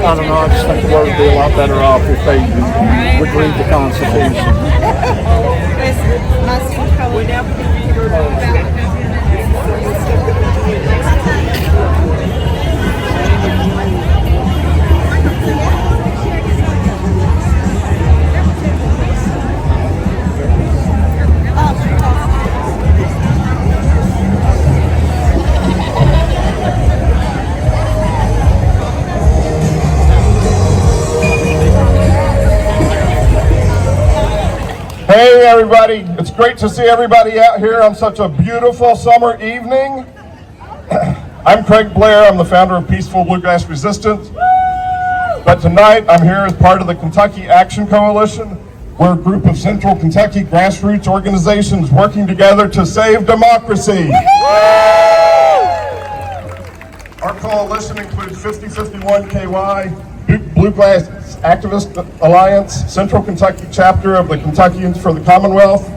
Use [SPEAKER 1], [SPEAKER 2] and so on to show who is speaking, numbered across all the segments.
[SPEAKER 1] I don't know, I just think the world would be a lot better off if they would read the Constitution.
[SPEAKER 2] Hey everybody, it's great to see everybody out here on such a beautiful summer evening. I'm Craig Blair, I'm the founder of Peaceful Bluegrass Resistance. But tonight I'm here as part of the Kentucky Action Coalition. We're a group of Central Kentucky grassroots organizations working together to save democracy. Our coalition includes 5051 KY, Bluegrass Activist Alliance, Central Kentucky chapter of the Kentuckians for the Commonwealth,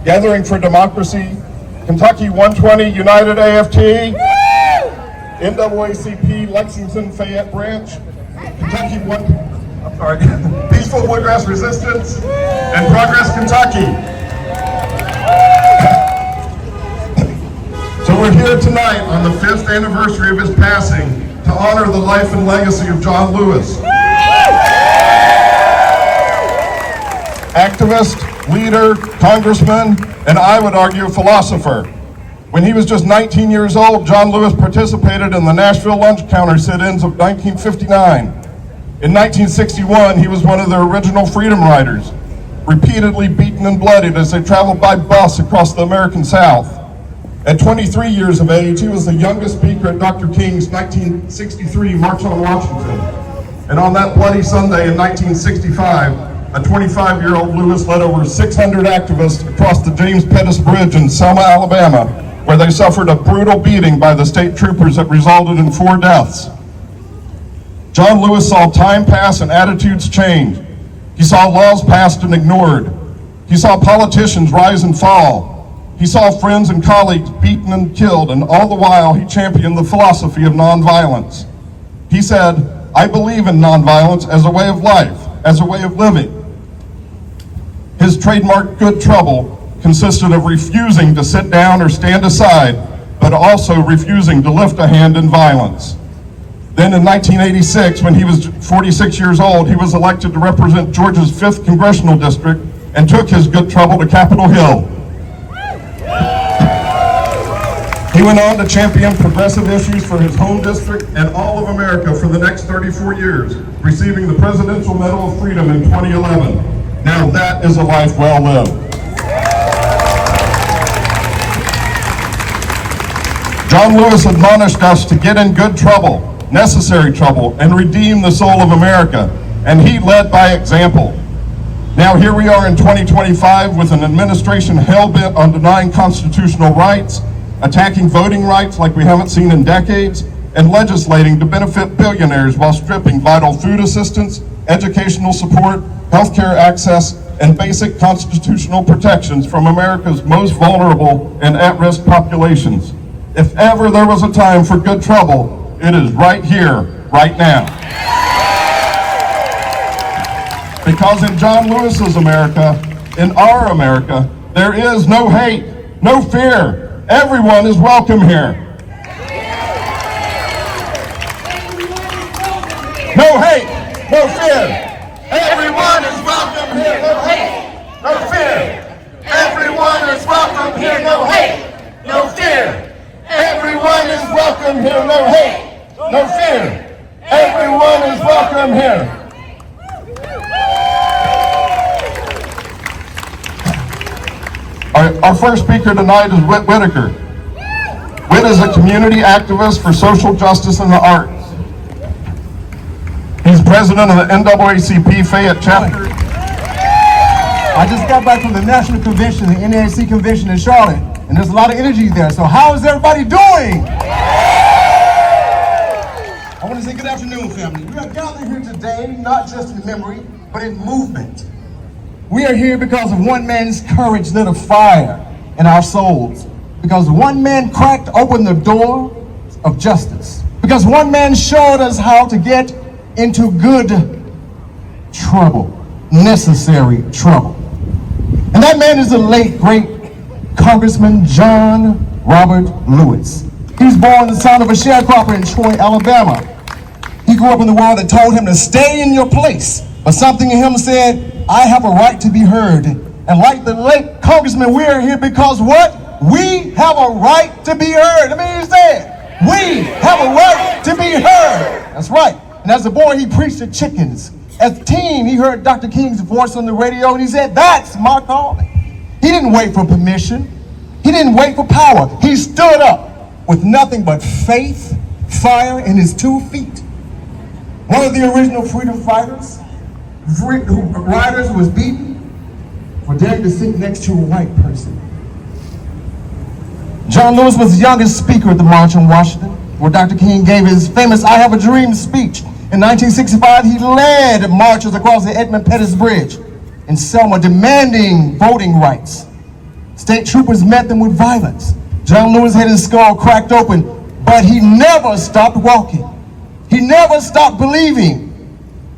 [SPEAKER 2] Gathering for Democracy, Kentucky 120 United AFT, NAACP Lexington Fayette Branch, Peaceful Bluegrass Resistance, and Progress Kentucky. So we're here tonight on the 5th anniversary of his passing to honor the life and legacy of John Lewis. Activist, leader, congressman, and I would argue philosopher. When he was just 19 years old, John Lewis participated in the Nashville lunch counter sit-ins of 1959. In 1961, he was one of the original freedom riders, repeatedly beaten and bloodied as they traveled by bus across the American South. At 23 years of age, he was the youngest speaker at Dr. King's 1963 March on Washington. And on that bloody Sunday in 1965, a 25-year-old Lewis led over 600 activists across the James Pettus Bridge in Selma, Alabama, where they suffered a brutal beating by the state troopers that resulted in 4 deaths. John Lewis saw time pass and attitudes change. He saw laws passed and ignored. He saw politicians rise and fall. He saw friends and colleagues beaten and killed, and all the while he championed the philosophy of nonviolence. He said, "I believe in nonviolence as a way of life, as a way of living." His trademark good trouble consisted of refusing to sit down or stand aside, but also refusing to lift a hand in violence. Then in 1986, when he was 46 years old, he was elected to represent Georgia's 5th Congressional District and took his good trouble to Capitol Hill. He went on to champion progressive issues for his home district and all of America for the next 34 years, receiving the Presidential Medal of Freedom in 2011. Now that is a life well lived. John Lewis admonished us to get in good trouble, necessary trouble, and redeem the soul of America, and he led by example. Now here we are in 2025 with an administration hell-bent on denying constitutional rights, attacking voting rights like we haven't seen in decades, and legislating to benefit billionaires while stripping vital food assistance, educational support, healthcare access, and basic constitutional protections from America's most vulnerable and at-risk populations. If ever there was a time for good trouble, it is right here, right now. Because in John Lewis's America, in our America, there is no hate, no fear. Everyone is welcome here. No hate, no fear. Everyone is welcome here. No hate, no fear. Everyone is welcome here. No hate, no fear. Everyone is welcome here. No hate, no fear. Everyone is welcome here. Our first speaker tonight is Whit Whitaker. Whit is a community activist for social justice and the arts. president of the NAACP Fayette chapter.
[SPEAKER 3] I just got back from the national convention, the NAAC convention in Charlotte, and there's a lot of energy there. So how is everybody doing? I want to say good afternoon, family. We are gathered here today, not just in memory, but in movement. We are here because of one man's courage lit a fire in our souls. Because one man cracked open the door of justice. Because one man showed us how to get into good trouble, necessary trouble. And that man is the late, great Congressman John Robert Lewis. He was born the son of a sharecropper in Troy, Alabama. He grew up in the world that told him to stay in your place. But something in him said, I have a right to be heard. And like the late Congressman, we are here because what? We have a right to be heard. Let me hear you say it. We have a right to be heard. That's right. And as a boy, he preached to chickens. As a teen, he heard Dr. King's voice on the radio, and he said, that's my calling. He didn't wait for permission. He didn't wait for power. He stood up with nothing but faith, fire, and his 2 feet. One of the original freedom fighters, riders who was beaten for daring to sit next to a white person. John Lewis was the youngest speaker at the March in Washington, where Dr. King gave his famous I Have a Dream speech. In 1965, he led marches across the Edmund Pettus Bridge in Selma demanding voting rights. State troopers met them with violence. John Lewis had his skull cracked open, but he never stopped walking. He never stopped believing.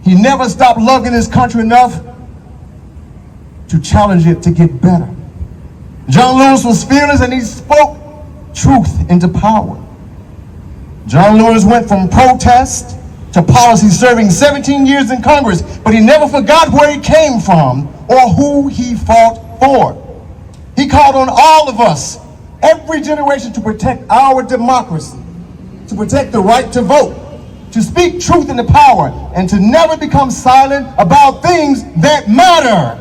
[SPEAKER 3] He never stopped loving his country enough to challenge it to get better. John Lewis was fearless and he spoke truth into power. John Lewis went from protest to policy, serving 17 years in Congress, but he never forgot where he came from or who he fought for. He called on all of us, every generation, to protect our democracy, to protect the right to vote, to speak truth into power, and to never become silent about things that matter.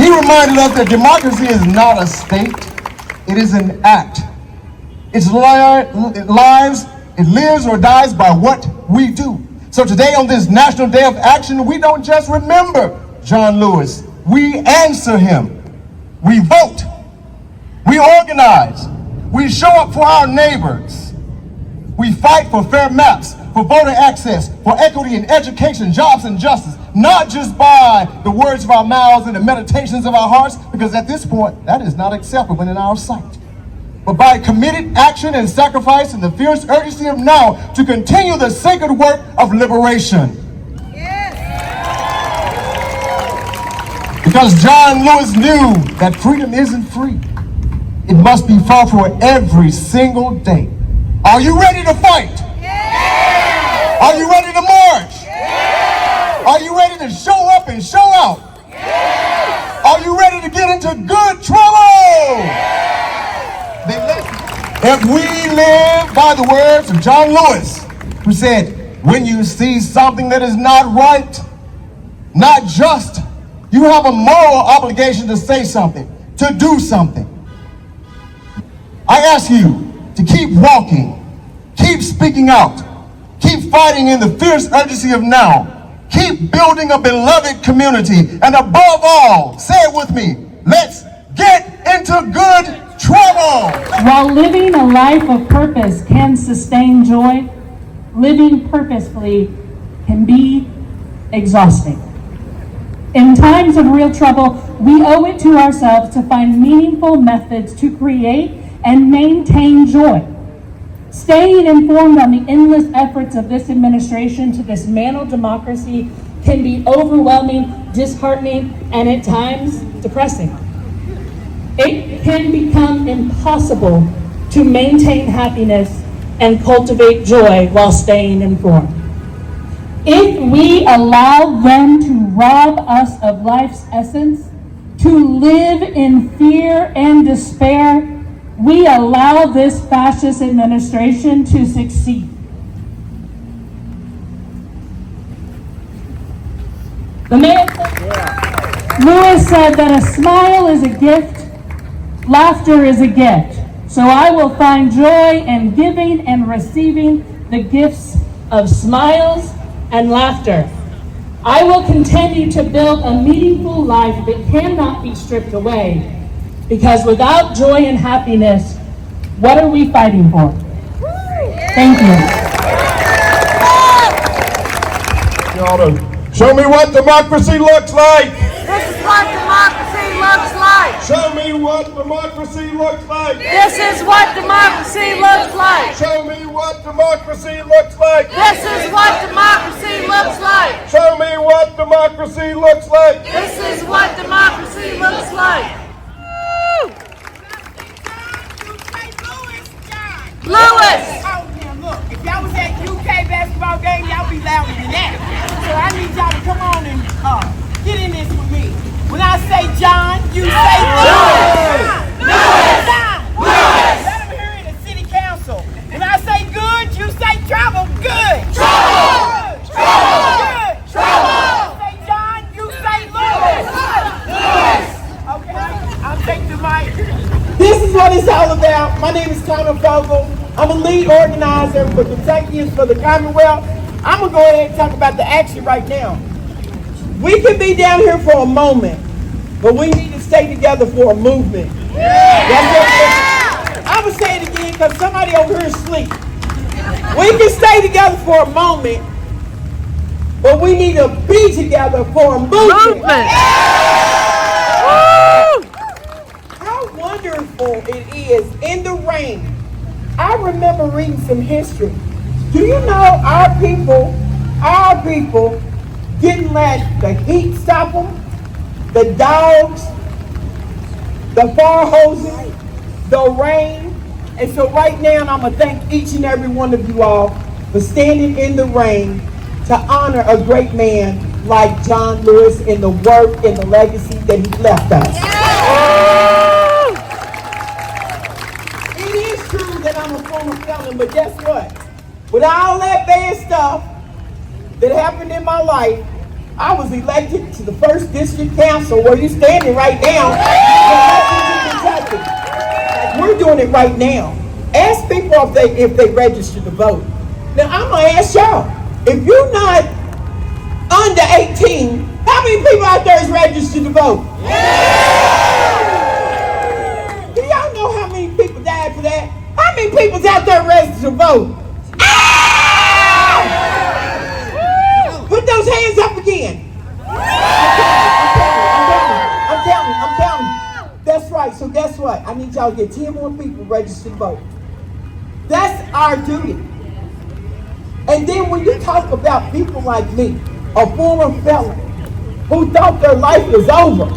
[SPEAKER 3] He reminded us that democracy is not a state, it is an act. It lives or dies by what we do. So today on this National Day of Action, we don't just remember John Lewis, we answer him. We vote, we organize, we show up for our neighbors. We fight for fair maps, for voter access, for equity in education, jobs, and justice, not just by the words of our mouths and the meditations of our hearts, because at this point, that is not acceptable in our sight, but by committed action and sacrifice and the fierce urgency of now to continue the sacred work of liberation. Yes. Because John Lewis knew that freedom isn't free. It must be fought for every single day. Are you ready to fight? Yes. Are you ready to march? Yes. Are you ready to show up and show out? Yes. Are you ready to get into good trouble? Yes. If we live by the words of John Lewis, who said, when you see something that is not right, not just, you have a moral obligation to say something, to do something. I ask you to keep walking, keep speaking out, keep fighting in the fierce urgency of now, keep building a beloved community, and above all, say it with me, let's get into good trouble.
[SPEAKER 4] While living a life of purpose can sustain joy, living purposefully can be exhausting. In times of real trouble, we owe it to ourselves to find meaningful methods to create and maintain joy. Staying informed on the endless efforts of this administration to dismantle democracy can be overwhelming, disheartening, and at times depressing. It can become impossible to maintain happiness and cultivate joy while staying informed. If we allow them to rob us of life's essence, to live in fear and despair, we allow this fascist administration to succeed. The man Lewis said that a smile is a gift, laughter is a gift. So I will find joy in giving and receiving the gifts of smiles and laughter. I will continue to build a meaningful life that cannot be stripped away, because without joy and happiness, what are we fighting for? Thank you.
[SPEAKER 2] You ought to show me what democracy looks like.
[SPEAKER 5] This is what democracy looks like.
[SPEAKER 2] Show me what democracy looks like.
[SPEAKER 5] This is what democracy looks like.
[SPEAKER 2] Show me what democracy looks like.
[SPEAKER 5] This is what democracy looks like.
[SPEAKER 2] Show me what democracy looks like.
[SPEAKER 5] This is what democracy looks like. Lewis!
[SPEAKER 6] Oh, now look, if y'all was at UK basketball game, y'all be louder than that. So I need y'all to come on and get in this with me. When I say John, you say Lewis! Lewis! Lewis! Let them hear it at City Council. When I say good, you say trouble. Good! Trouble! Trouble! Good! Trouble! When I say John, you say Lewis! Lewis! Okay, I'll take the mic. This is what it's all about. My name is Connor Fogle. I'm a lead organizer for Kentuckians for the Commonwealth. I'm going to go ahead and talk about the action right now. We can be down here for a moment, but we need to stay together for a movement. I'm going to say it again because somebody over here is asleep. We can stay together for a moment, but we need to be together for a movement. How wonderful it is in the rain. I remember reading some history. Do you know our people didn't let the heat stop them, the dogs, the fire hoses, the rain. And so right now, I'm going to thank each and every one of you all for standing in the rain to honor a great man like John Lewis and the work and the legacy that he left us. It is true that I'm a former felon, but guess what? With all that bad stuff that happened in my life, I was elected to the 1st District Council where you're standing right now in Kentucky. We're doing it right now. Ask people if they register to vote. Now I'm going to ask y'all, if you're not under 18, how many people out there is registered to vote? Do y'all know how many people died for that? How many people's out there registered to vote? Put those hands up again. I'm counting. That's right. So guess what? I need y'all to get 10 more people registered to vote. That's our duty. And then when you talk about people like me, a former felon, who thought their life was over,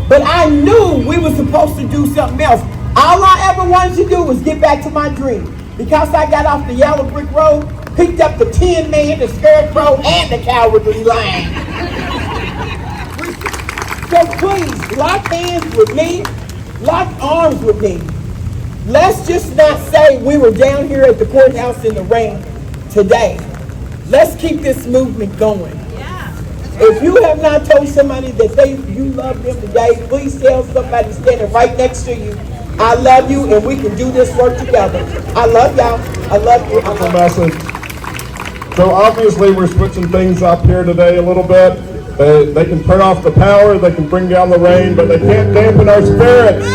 [SPEAKER 6] but I knew we were supposed to do something else. All I ever wanted to do was get back to my dream. Because I got off the yellow brick road, picked up the Tin Man, the Scarecrow, and the Cowardly Lion. So please, lock hands with me, lock arms with me. Let's just not say we were down here at the courthouse in the rain today. Let's keep this movement going. If you have not told somebody that you love them today, please tell somebody standing right next to you, I love you and we can do this work together. I love y'all. I love you.
[SPEAKER 2] That's a message. So obviously we're switching things up here today a little bit. They can turn off the power, they can bring down the rain, but they can't dampen our spirits.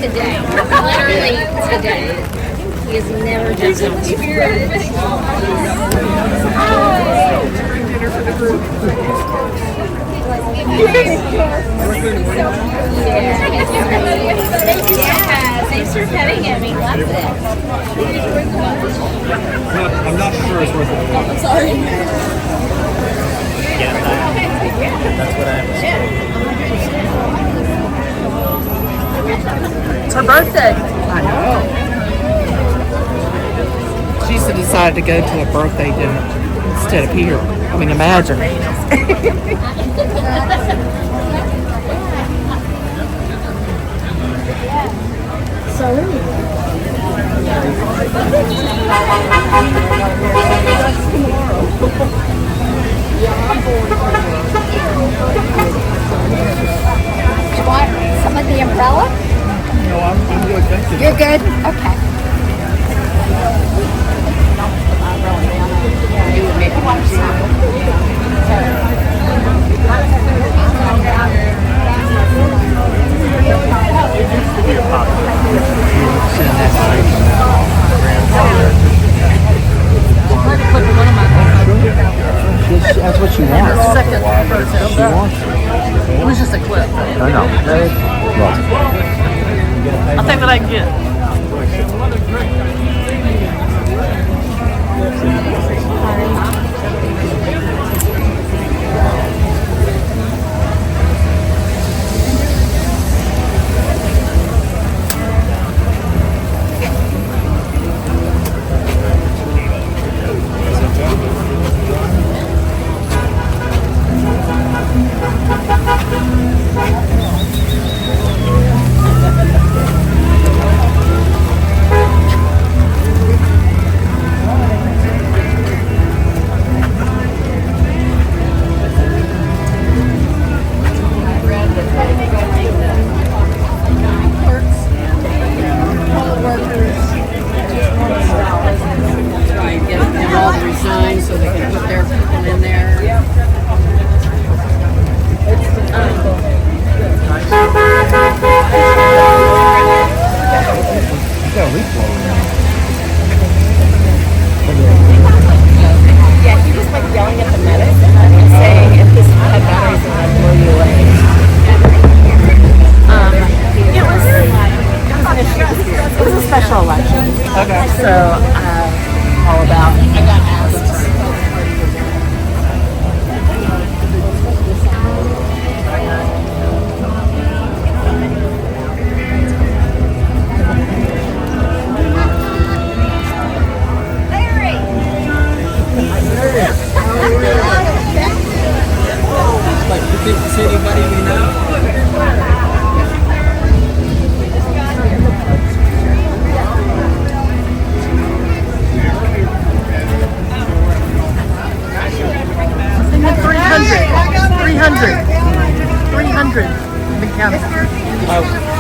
[SPEAKER 7] Today, literally today. He has never done something weird. Yeah, thanks for petting him. He loves it.
[SPEAKER 8] I'm not sure it's worth it.
[SPEAKER 7] I'm sorry.
[SPEAKER 8] Yeah, that's what I have to say.
[SPEAKER 5] It's her birthday.
[SPEAKER 9] I know. She should have decided to go to a birthday dinner instead of here. I mean, imagine.
[SPEAKER 7] You want some of the umbrella?
[SPEAKER 8] No, I'm good. Thank you.
[SPEAKER 7] You're good? Okay.
[SPEAKER 1] That's what she wants.
[SPEAKER 5] Second
[SPEAKER 1] She wants it.
[SPEAKER 5] It was just a clip.
[SPEAKER 1] I know.
[SPEAKER 5] I'll take what I can get.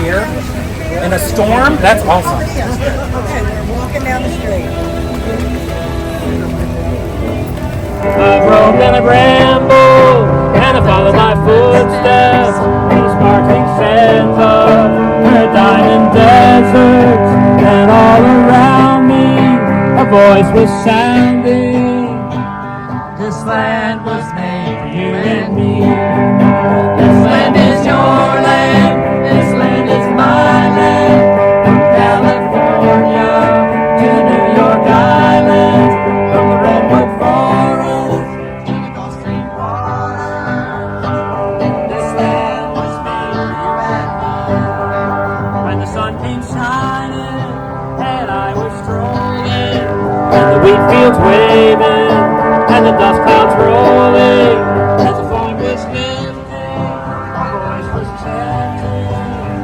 [SPEAKER 9] Here in a storm. That's awesome.
[SPEAKER 6] Okay, we're walking down the street.
[SPEAKER 10] I've roamed and I've rambled, and I follow my footsteps in the sparkling sands of her diamond deserts, and all around me a voice was sounding. This land was made for you and me. This land is your land. This land is my land. From California to New York Island. wheat fields waving, and the dust clouds rolling. As the flag was lifted, a voice was chanting,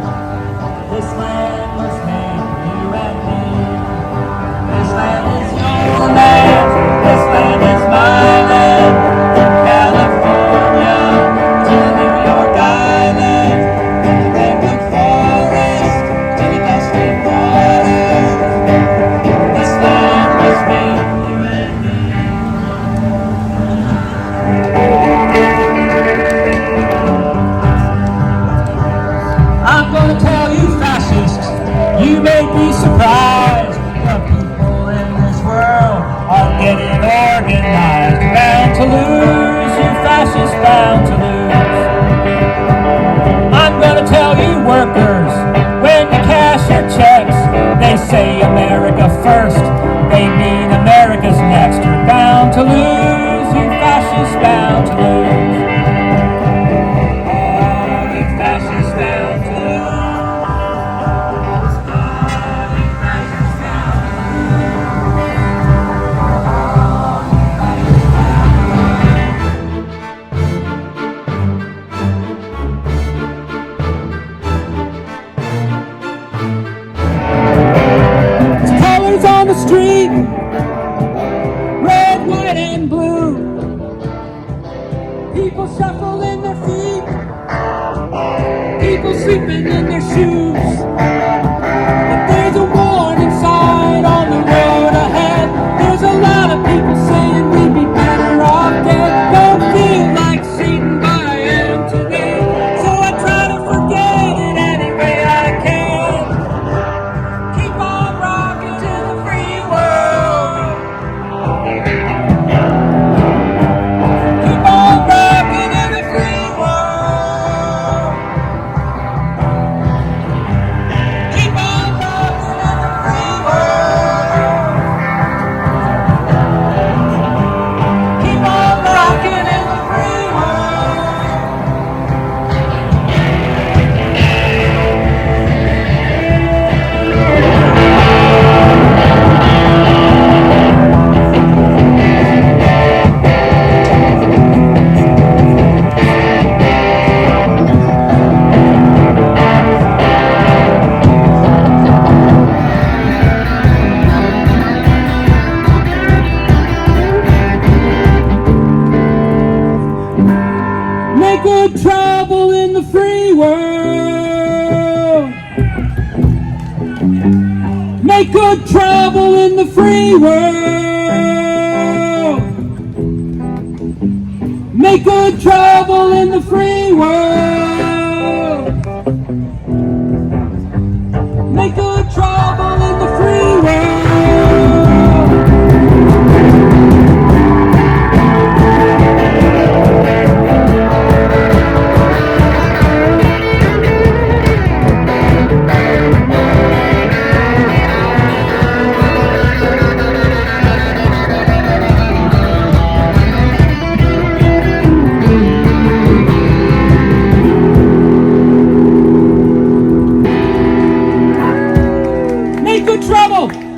[SPEAKER 10] this land was made for you and me. This land is your land, this land is my land. From California to the New York Island, from the redwood forest to the dusty water. This land was made for you and me. I'm gonna tell you fascists, you may be surprised. The people in this world are getting organized. Bound to lose, you fascists, bound to lose. I'm gonna tell you workers, when you cash your checks, they say America first, they mean America's next. You're bound to lose, you fascists, bound to lose. Oh, you fascists, bound to lose. Colors on the street, red, white, and blue. People shuffling their feet, people sleeping in their shoes. But there's a warning sign on the road ahead. There's a lot of people saying we'd be better off dead. Don't feel like Satan, but I am today. So I try to forget it any way I can. Keep on rocking to the free world. Keep on rocking in the free world. Keep on rocking in the free world. Keep on rocking in the free world. Make good trouble in the free world. Make good trouble in the free world. Make good trouble in the free world. Make good trouble in the free world. Make good trouble!